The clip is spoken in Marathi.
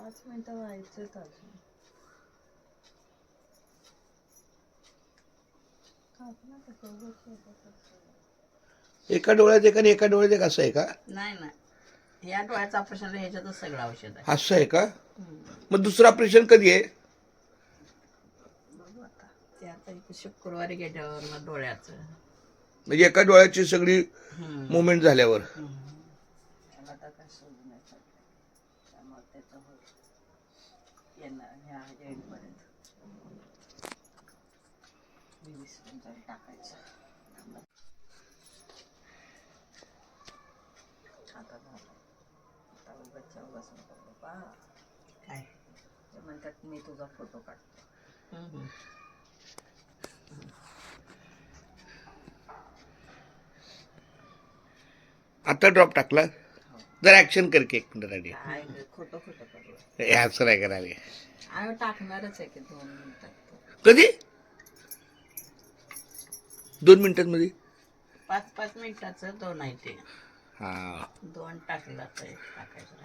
5 मिनिटं व्हायचं अजून. एका डोळ्यात एक आणि एका डोळ्यात एक असं आहे का? नाही नाही, या डोळ्याचं ऑपरेशन ह्याच्यातच सगळं औषध आहे. असं आहे का? मग दुसरं ऑपरेशन कधी आहे? बघू आता, ते आता इथे शुक्रवारी गेल्यावर मग डोळ्याचं. म्हणजे एका डोळ्याची सगळी मुवमेंट झाल्यावर. त्याला आता काय सोडू नाही शकत, त्यामुळे त्याचं होईल येणार ह्या एंडपर्यंत. 20 मिनिटांनी टाकायचं. आता झालं. आता उगाचच्या उगाच नको बाबा. काय ते म्हणतात मी तुझा फोटो काढतो. आता ड्रॉप टाकला. जर ऍक्शन करके 1 मिनिट आधी. काय खोटं खोटं करू. असं नाही करावे. आम्ही टाकणारच आहे की 2 मिनिटात. कधी? 2 मिनिटांमध्ये? 5 मिनिटाचं 2 आहे ते. हा. 2 टाकला तर 1 टाकायचं.